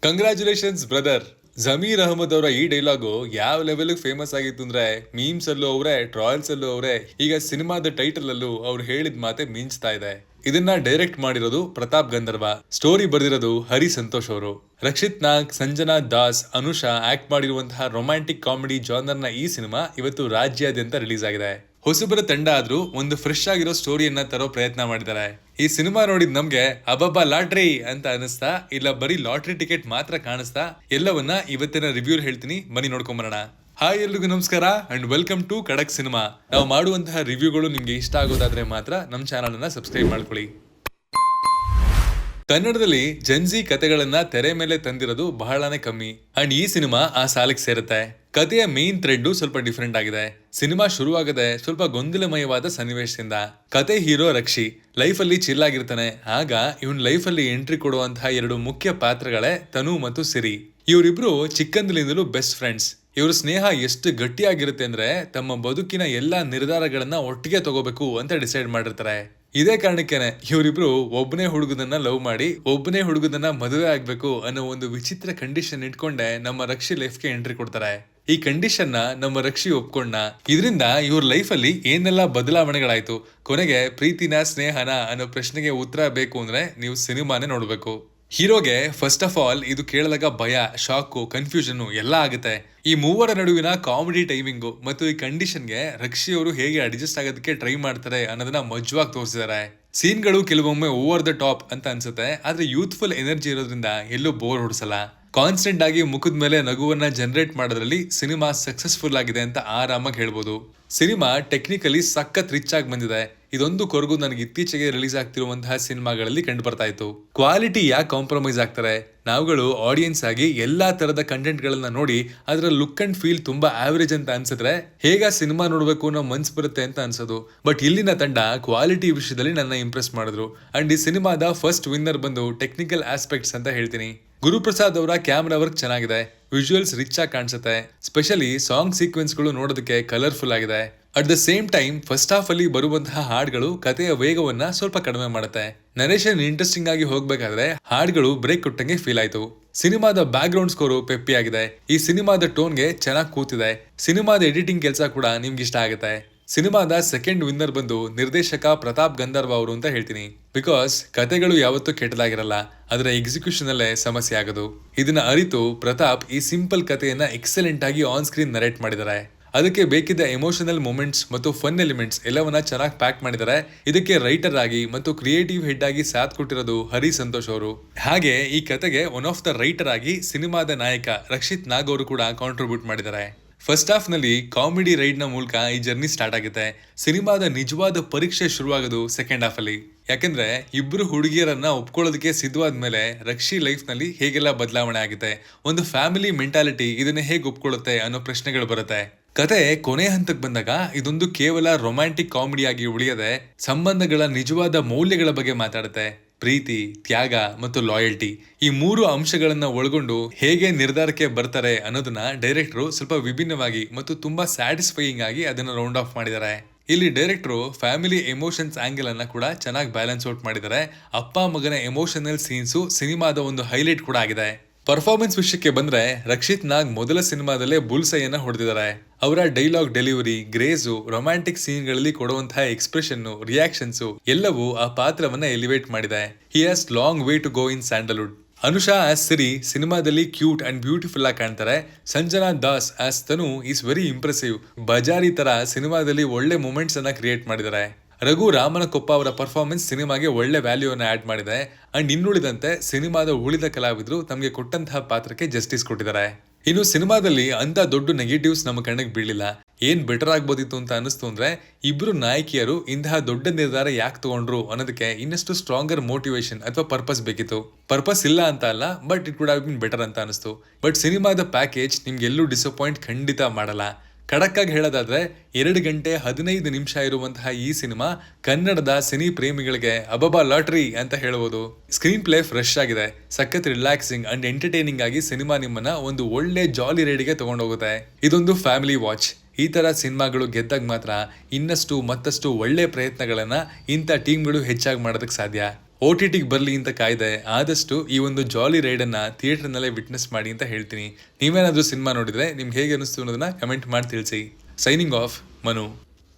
Congratulations brother. Zameer Ahmed ಅವರ ಈ dialogue ಯಾವ ಲೆವೆಲ್ ಫೇಮಸ್ ಆಗಿತ್ತು ಅಂದ್ರೆ ಮೀಮ್ಸ್ ಅಲ್ಲೂ ಅವರೇ, ಟ್ರಾಯಲ್ಸ್ ಅಲ್ಲೂ ಅವರೇ, ಈಗ ಸಿನಿಮಾದ ಟೈಟಲ್ ಅಲ್ಲೂ ಅವ್ರು ಹೇಳಿದ ಮಾತೆ ಮಿಂಚ್ತಾ ಇದೆ. ಇದನ್ನ ಡೈರೆಕ್ಟ್ ಮಾಡಿರೋದು ಪ್ರತಾಪ್ ಗಂಧರ್ವ, ಸ್ಟೋರಿ ಬರೆದಿರೋದು ಹರಿ ಸಂತೋಷ್ ಅವರು. ರಕ್ಷಿತ್ ನಾಗ್, ಸಂಜನಾ ದಾಸ್, ಅನುಷಾ ಆಕ್ಟ್ ಮಾಡಿರುವಂತಹ ರೊಮ್ಯಾಂಟಿಕ್ ಕಾಮಿಡಿ ಜಾನರ್ನ ಈ ಸಿನಿಮಾ ಇವತ್ತು ರಾಜ್ಯಾದ್ಯಂತ ರಿಲೀಸ್ ಆಗಿದೆ. ಹೊಸಬರ ತಂಡ ಆದ್ರೂ ಒಂದು ಫ್ರೆಶ್ ಆಗಿರೋ ಸ್ಟೋರಿಯನ್ನ ತರೋ ಪ್ರಯತ್ನ ಮಾಡಿದ್ದಾರೆ. ಈ ಸಿನಿಮಾ ನೋಡಿದ್ ನಮ್ಗೆ ಅಬ್ಬಬ್ಬಾ ಲಾಟ್ರಿ ಅಂತ ಅನಿಸ್ತಾ, ಇಲ್ಲ ಬರೀ ಲಾಟ್ರಿ ಟಿಕೆಟ್ ಮಾತ್ರ ಕಾಣಿಸ್ತಾ, ಎಲ್ಲವನ್ನ ಇವತ್ತಿನ ರಿವ್ಯೂ ಹೇಳ್ತೀನಿ, ಬನ್ನಿ ನೋಡ್ಕೊಂಡ್ ಬರೋಣ. ಹಾಯ್, ಎಲ್ರಿಗೂ ನಮಸ್ಕಾರ ಅಂಡ್ ವೆಲ್ಕಮ್ ಟು ಖಡಕ್ ಸಿನಿಮಾ. ನಾವು ಮಾಡುವಂತಹ ರಿವ್ಯೂಗಳು ನಿಮ್ಗೆ ಇಷ್ಟ ಆಗೋದಾದ್ರೆ ಮಾತ್ರ ನಮ್ಮ ಚಾನಲ್ ಅನ್ನ ಸಬ್ಸ್ಕ್ರೈಬ್ ಮಾಡ್ಕೊಳ್ಳಿ. ಕನ್ನಡದಲ್ಲಿ ಜನ್ಜಿ ಕತೆಗಳನ್ನ ತೆರೆ ಮೇಲೆ ತಂದಿರೋದು ಬಹಳನೇ ಕಮ್ಮಿ ಅಂಡ್ ಈ ಸಿನಿಮಾ ಆ ಸಾಲಿಗೆ ಸೇರುತ್ತೆ. ಕಥೆಯ ಮೇನ್ ಥ್ರೆಡ್ ಸ್ವಲ್ಪ ಡಿಫ್ರೆಂಟ್ ಆಗಿದೆ. ಸಿನಿಮಾ ಶುರುವಾಗದೆ ಸ್ವಲ್ಪ ಗೊಂದಲಮಯವಾದ ಸನ್ನಿವೇಶದಿಂದ. ಕತೆ ಹೀರೋ ರಕ್ಷಿ ಲೈಫ್ ಅಲ್ಲಿ ಚಿಲ್ ಆಗಿರ್ತಾನೆ. ಆಗ ಇವನ್ ಲೈಫ್ ಅಲ್ಲಿ ಎಂಟ್ರಿ ಕೊಡುವಂತಹ ಎರಡು ಮುಖ್ಯ ಪಾತ್ರಗಳೇ ತನು ಮತ್ತು ಸಿರಿ. ಇವರಿಬ್ರು ಚಿಕ್ಕಂದಿನಿಂದಲೂ ಬೆಸ್ಟ್ ಫ್ರೆಂಡ್ಸ್. ಇವ್ರ ಸ್ನೇಹ ಎಷ್ಟು ಗಟ್ಟಿಯಾಗಿರುತ್ತೆ ಅಂದ್ರೆ ತಮ್ಮ ಬದುಕಿನ ಎಲ್ಲಾ ನಿರ್ಧಾರಗಳನ್ನ ಒಟ್ಟಿಗೆ ತಗೋಬೇಕು ಅಂತ ಡಿಸೈಡ್ ಮಾಡಿರ್ತಾರೆ. ಇದೇ ಕಾರಣಕ್ಕೇನೆ ಇವರಿಬ್ರು ಒಬ್ಬನೇ ಹುಡುಗದನ್ನ ಲವ್ ಮಾಡಿ ಒಬ್ಬನೇ ಹುಡುಗದನ್ನ ಮದುವೆ ಆಗ್ಬೇಕು ಅನ್ನೋ ಒಂದು ವಿಚಿತ್ರ ಕಂಡೀಷನ್ ಇಟ್ಕೊಂಡೆ ನಮ್ಮ ರಕ್ಷಿ ಲೈಫ್ಗೆ ಎಂಟ್ರಿ ಕೊಡ್ತಾರೆ. ಈ ಕಂಡೀಷನ್ ನಮ್ಮ ರಕ್ಷಿ ಒಪ್ಕೊಂಡ. ಇದರಿಂದ ಇವ್ರ ಲೈಫ್ ಅಲ್ಲಿ ಏನೆಲ್ಲ ಬದಲಾವಣೆಗಳಾಯ್ತು, ಕೊನೆಗೆ ಪ್ರೀತಿನ ಸ್ನೇಹನ ಅನ್ನೋ ಪ್ರಶ್ನೆಗೆ ಉತ್ತರ ಬೇಕು ಅಂದ್ರೆ ನೀವು ಸಿನಿಮಾನೇ ನೋಡ್ಬೇಕು. ಹೀರೋಗೆ ಫಸ್ಟ್ ಆಫ್ ಆಲ್ ಇದು ಕೇಳಿದಾಗ ಭಯ, ಶಾಕು, ಕನ್ಫ್ಯೂಷನ್ ಎಲ್ಲ ಆಗುತ್ತೆ. ಈ ಮೂವರ ನಡುವಿನ ಕಾಮಿಡಿ ಟೈಮಿಂಗು ಮತ್ತು ಈ ಕಂಡೀಷನ್ಗೆ ರಕ್ಷಿ ಅವರು ಹೇಗೆ ಅಡ್ಜಸ್ಟ್ ಆಗೋದಕ್ಕೆ ಟ್ರೈ ಮಾಡ್ತಾರೆ ಅನ್ನೋದನ್ನ ಮಜವಾಗಿ ತೋರಿಸಿದ್ದಾರೆ. ಸೀನ್ಗಳು ಕೆಲವೊಮ್ಮೆ ಓವರ್ ದ ಟಾಪ್ ಅಂತ ಅನ್ಸುತ್ತೆ, ಆದ್ರೆ ಯೂತ್ಫುಲ್ ಎನರ್ಜಿ ಇರೋದ್ರಿಂದ ಎಲ್ಲೂ ಬೋರ್ ಹೊಡಿಸಲ್ಲ. ಕಾನ್ಸ್ಟೆಂಟ್ ಆಗಿ ಮುಖದ ಮೇಲೆ ನಗುವನ್ನ ಜನರೇಟ್ ಮಾಡೋದ್ರಲ್ಲಿ ಸಿನಿಮಾ ಸಕ್ಸಸ್ಫುಲ್ ಆಗಿದೆ ಅಂತ ಆರಾಮಾಗಿ ಹೇಳ್ಬೋದು. ಸಿನಿಮಾ ಟೆಕ್ನಿಕಲಿ ಸಖತ್ ರಿಚ್ ಆಗಿ ಬಂದಿದೆ. ಇದೊಂದು ಕೊರಗು ನನಗೆ ಇತ್ತೀಚೆಗೆ ರಿಲೀಸ್ ಆಗ್ತಿರುವಂತಹ ಸಿನಿಮಾಗಳಲ್ಲಿ ಕಂಡು ಬರ್ತಾ ಇತ್ತು. ಕ್ವಾಲಿಟಿ ಯಾಕೆ ಕಾಂಪ್ರಮೈಸ್ ಆಗ್ತಾರೆ? ನಾವುಗಳು ಆಡಿಯನ್ಸ್ ಆಗಿ ಎಲ್ಲಾ ತರದ ಕಂಟೆಂಟ್ ಗಳನ್ನ ನೋಡಿ ಅದರ ಲುಕ್ ಅಂಡ್ ಫೀಲ್ ತುಂಬಾ ಆವರೇಜ್ ಅಂತ ಅನ್ಸಿದ್ರೆ ಹೇಗ ಸಿನಿಮಾ ನೋಡ್ಬೇಕು ಅನ್ನೋ ಮನ್ಸ್ ಬರುತ್ತೆ ಅಂತ ಅನ್ಸೋದು. ಬಟ್ ಇಲ್ಲಿನ ತಂಡ ಕ್ವಾಲಿಟಿ ವಿಷಯದಲ್ಲಿ ನನ್ನ ಇಂಪ್ರೆಸ್ ಮಾಡಿದ್ರು. ಅಂಡ್ ಈ ಸಿನಿಮಾದ ಫಸ್ಟ್ ವಿನ್ನರ್ ಬಂದು ಟೆಕ್ನಿಕಲ್ ಆಸ್ಪೆಕ್ಟ್ಸ್ ಅಂತ ಹೇಳ್ತೀನಿ. ಗುರುಪ್ರಸಾದ್ ಅವರ ಕ್ಯಾಮ್ರಾ ವರ್ಕ್ ಚೆನ್ನಾಗಿದೆ, ವಿಜುವಲ್ಸ್ ರಿಚ್ ಆಗಿ ಕಾಣಿಸುತ್ತೆ. ಸ್ಪೆಷಲಿ ಸಾಂಗ್ ಸೀಕ್ವೆನ್ಸ್ ಗಳು ನೋಡೋದಕ್ಕೆ ಕಲರ್ಫುಲ್ ಆಗಿದೆ. At the same time first half ಅಲ್ಲಿ ಬರುವಂತಹ ಹಾಡುಗಳು ಕಥೆಯ ವೇಗವನ್ನ ಸ್ವಲ್ಪ ಕಡಿಮೆ ಮಾಡುತ್ತೆ. ನರೇಶನ್ ಇಂಟ್ರೆಸ್ಟಿಂಗ್ ಆಗಿ ಹೋಗ್ಬೇಕಾದ್ರೆ ಹಾಡುಗಳು ಬ್ರೇಕ್ ಕೊಟ್ಟಂಗೆ ಫೀಲ್ ಆಯ್ತು. ಸಿನಿಮಾದ ಬ್ಯಾಕ್ ಗ್ರೌಂಡ್ ಸ್ಕೋರು ಪೆಪ್ಪಿ ಆಗಿದೆ. ಈ ಸಿನಿಮಾದ ಟೋನ್ಗೆ ಚೆನ್ನಾಗಿ ಕೂತಿದೆ. ಸಿನಿಮಾದ ಎಡಿಟಿಂಗ್ ಕೆಲಸ ಕೂಡ ನಿಮ್ಗೆ ಇಷ್ಟ ಆಗುತ್ತೆ. ಸಿನಿಮಾದ ಸೆಕೆಂಡ್ ವಿನ್ನರ್ ಬಂದು ನಿರ್ದೇಶಕ ಪ್ರತಾಪ್ ಗಂಧರ್ವ ಅವರು ಅಂತ ಹೇಳ್ತೀನಿ. ಬಿಕಾಸ್ ಕತೆಗಳು ಯಾವತ್ತೂ ಕೆಟ್ಟದಾಗಿರಲ್ಲ, ಅದರ ಎಕ್ಸಿಕ್ಯೂಷನ್ ಅಲ್ಲೇ ಸಮಸ್ಯೆ ಆಗೋದು. ಇದನ್ನ ಅರಿತು ಪ್ರತಾಪ್ ಈ ಸಿಂಪಲ್ ಕಥೆಯನ್ನ ಎಕ್ಸಲೆಂಟ್ ಆಗಿ ಆನ್ ಸ್ಕ್ರೀನ್ ನರೇಟ್ ಮಾಡಿದ್ದಾರೆ. ಅದಕ್ಕೆ ಬೇಕಿದ್ದ ಎಮೋಷನಲ್ ಮೂಮೆಂಟ್ಸ್ ಮತ್ತು ಫನ್ ಎಲಿಮೆಂಟ್ಸ್ ಎಲ್ಲವನ್ನ ಚೆನ್ನಾಗಿ ಪ್ಯಾಕ್ ಮಾಡಿದ್ದಾರೆ. ಇದಕ್ಕೆ ರೈಟರ್ ಆಗಿ ಮತ್ತು ಕ್ರಿಯೇಟಿವ್ ಹೆಡ್ ಆಗಿ ಸಾಥ್ ಕೊಟ್ಟಿರೋದು ಹರಿ ಸಂತೋಷ್ ಅವರು. ಹಾಗೆ ಈ ಕತೆಗೆ ಒನ್ ಆಫ್ ದ ರೈಟರ್ ಆಗಿ ಸಿನಿಮಾದ ನಾಯಕ ರಕ್ಷಿತ್ ನಾಗ್ ಅವರು ಕೂಡ ಕಾಂಟ್ರಿಬ್ಯೂಟ್ ಮಾಡಿದ್ದಾರೆ. ಫಸ್ಟ್ ಹಾಫ್ ನಲ್ಲಿ ಕಾಮಿಡಿ ರೈಡ್ ನ ಮೂಲಕ ಈ ಜರ್ನಿ ಸ್ಟಾರ್ಟ್ ಆಗುತ್ತೆ. ಸಿನಿಮಾದ ನಿಜವಾದ ಪರೀಕ್ಷೆ ಶುರುವಾಗೋದು ಸೆಕೆಂಡ್ ಹಾಫ್ ಅಲ್ಲಿ. ಯಾಕಂದ್ರೆ ಇಬ್ರು ಹುಡುಗಿಯರನ್ನ ಒಪ್ಕೊಳ್ಳೋದಕ್ಕೆ ಸಿದ್ಧವಾದ ಮೇಲೆ ರಕ್ಷಿ ಲೈಫ್ ನಲ್ಲಿ ಹೇಗೆಲ್ಲ ಬದಲಾವಣೆ ಆಗುತ್ತೆ, ಒಂದು ಫ್ಯಾಮಿಲಿ ಮೆಂಟಾಲಿಟಿ ಇದನ್ನ ಹೇಗೆ ಒಪ್ಕೊಳ್ಳುತ್ತೆ ಅನ್ನೋ ಪ್ರಶ್ನೆಗಳು ಬರುತ್ತೆ. ಕತೆ ಕೊನೆ ಹಂತಕ್ಕೆ ಬಂದಾಗ ಇದೊಂದು ಕೇವಲ ರೊಮ್ಯಾಂಟಿಕ್ ಕಾಮಿಡಿ ಆಗಿ ಉಳಿಯದೆ ಸಂಬಂಧಗಳ ನಿಜವಾದ ಮೌಲ್ಯಗಳ ಬಗ್ಗೆ ಮಾತಾಡುತ್ತೆ. ಪ್ರೀತಿ, ತ್ಯಾಗ ಮತ್ತು ಲಾಯಲ್ಟಿ ಈ ಮೂರು ಅಂಶಗಳನ್ನ ಒಳಗೊಂಡು ಹೇಗೆ ನಿರ್ಧಾರಕ್ಕೆ ಬರ್ತಾರೆ ಅನ್ನೋದನ್ನ ಡೈರೆಕ್ಟರ್ ಸ್ವಲ್ಪ ವಿಭಿನ್ನವಾಗಿ ಮತ್ತು ತುಂಬಾ ಸ್ಯಾಟಿಸ್ಫೈಯಿಂಗ್ ಆಗಿ ಅದನ್ನ ರೌಂಡ್ ಆಫ್ ಮಾಡಿದ್ದಾರೆ. ಇಲ್ಲಿ ಡೈರೆಕ್ಟರ್ ಫ್ಯಾಮಿಲಿ ಎಮೋಷನ್ಸ್ ಆಂಗಲ್ ಅನ್ನ ಕೂಡ ಚೆನ್ನಾಗಿ ಬ್ಯಾಲೆನ್ಸ್ ಔಟ್ ಮಾಡಿದ್ದಾರೆ. ಅಪ್ಪ ಮಗನ ಎಮೋಷನಲ್ ಸೀನ್ಸು ಸಿನಿಮಾದ ಒಂದು ಹೈಲೈಟ್ ಕೂಡ ಆಗಿದೆ. ಪರ್ಫಾರ್ಮೆನ್ಸ್ ವಿಷಯಕ್ಕೆ ಬಂದ್ರೆ ರಕ್ಷಿತ್ ನಾಗ್ ಮೊದಲ ಸಿನಿಮಾದಲ್ಲೇ ಬುಲ್ಸೈಯನ್ನ ಹೊಡೆದಿದ್ದಾರೆ. ಅವರ dialogue delivery, grace, romantic scene ಗಳಲ್ಲಿ ಕೊಡುವಂತಹ ಎಕ್ಸ್ಪ್ರೆಷನ್, ರಿಯಾಕ್ಷನ್ಸ್ ಎಲ್ಲವೂ ಆ ಪಾತ್ರವನ್ನ ಎಲಿವೇಟ್ ಮಾಡಿದೆ. He has long way to go in Sandalwood. Anusha as Siri ಸಿನಿಮಾದಲ್ಲಿ ಕ್ಯೂಟ್ ಅಂಡ್ ಬ್ಯೂಟಿಫುಲ್ ಆಗಿ ಕಾಣ್ತಾರೆ. Sanjana Das as Tanu is very impressive. ಬಜಾರಿ ತರ ಸಿನಿಮಾದಲ್ಲಿ ಒಳ್ಳೆ ಮೂಮೆಂಟ್ಸ್ ಅನ್ನ ಕ್ರಿಯೇಟ್ ಮಾಡಿದ್ದಾರೆ. ರಘು ರಾಮನಕೊಪ್ಪ ಅವರ ಪರ್ಫಾರ್ಮೆನ್ಸ್ ಸಿನಿಮಾಗೆ ಒಳ್ಳೆ ವ್ಯಾಲ್ಯೂ ಅನ್ನು ಆಡ್ ಮಾಡಿದೆ. ಅಂಡ್ ಇನ್ನುಳಿದಂತೆ ಸಿನಿಮಾದ ಉಳಿದ ಕಲಾವಿದರು ತಮಗೆ ಕೊಟ್ಟಂತಹ ಪಾತ್ರಕ್ಕೆ ಜಸ್ಟಿಸ್ ಕೊಟ್ಟಿದ್ದಾರೆ. ಇನ್ನು ಸಿನಿಮಾದಲ್ಲಿ ಅಂತ ದೊಡ್ಡ ನೆಗೆಟಿವ್ಸ್ ನಮ್ಮ ಕಣ್ಣಿಗೆ ಬೀಳಿಲ್ಲ. ಏನ್ ಬೆಟರ್ ಆಗ್ಬೋದಿತ್ತು ಅಂತ ಅನಿಸ್ತು ಅಂದ್ರೆ ಇಬ್ರು ನಾಯಕಿಯರು ಇಂತಹ ದೊಡ್ಡ ನಿರ್ಧಾರ ಯಾಕೆ ತಗೊಂಡ್ರು ಅನ್ನೋದಕ್ಕೆ ಇನ್ನಷ್ಟು ಸ್ಟ್ರಾಂಗರ್ ಮೋಟಿವೇಶನ್ ಅಥವಾ ಪರ್ಪಸ್ ಬೇಕಿತ್ತು. ಪರ್ಪಸ್ ಇಲ್ಲ ಅಂತ ಅಲ್ಲ, but it could have been better ಅಂತ ಅನಿಸ್ತು. ಬಟ್ ಸಿನಿಮಾದ ಪ್ಯಾಕೇಜ್ ನಿಮ್ಗೆಲ್ಲೂ ಡಿಸಪಾಯಿಂಟ್ ಖಂಡಿತ ಮಾಡಲ್ಲ. ಖಡಕ್ ಆಗಿ ಹೇಳೋದಾದ್ರೆ 2 ಗಂಟೆ 15 ನಿಮಿಷ ಇರುವಂತಹ ಈ ಸಿನಿಮಾ ಕನ್ನಡದ ಸಿನಿ ಪ್ರೇಮಿಗಳಿಗೆ ಅಬಬಾ ಲಾಟ್ರಿ ಅಂತ ಹೇಳ್ಬೋದು. ಸ್ಕ್ರೀನ್ ಪ್ಲೇ ಫ್ರೆಶ್ ಆಗಿದೆ, ಸಖತ್ ರಿಲ್ಯಾಕ್ಸಿಂಗ್ ಅಂಡ್ ಎಂಟರ್ಟೈನಿಂಗ್ ಆಗಿ ಸಿನಿಮಾ ನಿಮ್ಮನ್ನ ಒಂದು ಒಳ್ಳೆ ಜಾಲಿ ರೈಡ್ಗೆ ತಗೊಂಡೋಗುತ್ತೆ. ಇದೊಂದು ಫ್ಯಾಮಿಲಿ ವಾಚ್. ಈ ತರ ಸಿನಿಮಾಗಳು ಗೆದ್ದಾಗ ಮಾತ್ರ ಇನ್ನಷ್ಟು ಮತ್ತಷ್ಟು ಒಳ್ಳೆ ಪ್ರಯತ್ನಗಳನ್ನ ಇಂಥ ಟೀಮ್ಗಳು ಹೆಚ್ಚಾಗಿ ಮಾಡೋದಕ್ಕೆ ಸಾಧ್ಯ. OTTಗೆ ಬರಲಿ ಅಂತ ಕಾಯ್ದೆ. ಆದಷ್ಟು ಈ ಒಂದು ಜಾಲಿ ರೈಡನ್ನು ಥಿಯೇಟರ್ನಲ್ಲೇ ವಿಟ್ನೆಸ್ ಮಾಡಿ ಅಂತ ಹೇಳ್ತೀನಿ. ನೀವೇನಾದರೂ ಸಿನಿಮಾ ನೋಡಿದರೆ ನಿಮ್ಗೆ ಹೇಗೆ ಅನಿಸ್ತು ಅನ್ನೋದನ್ನ ಕಮೆಂಟ್ ಮಾಡಿ ತಿಳಿಸಿ. Signing off, Manu.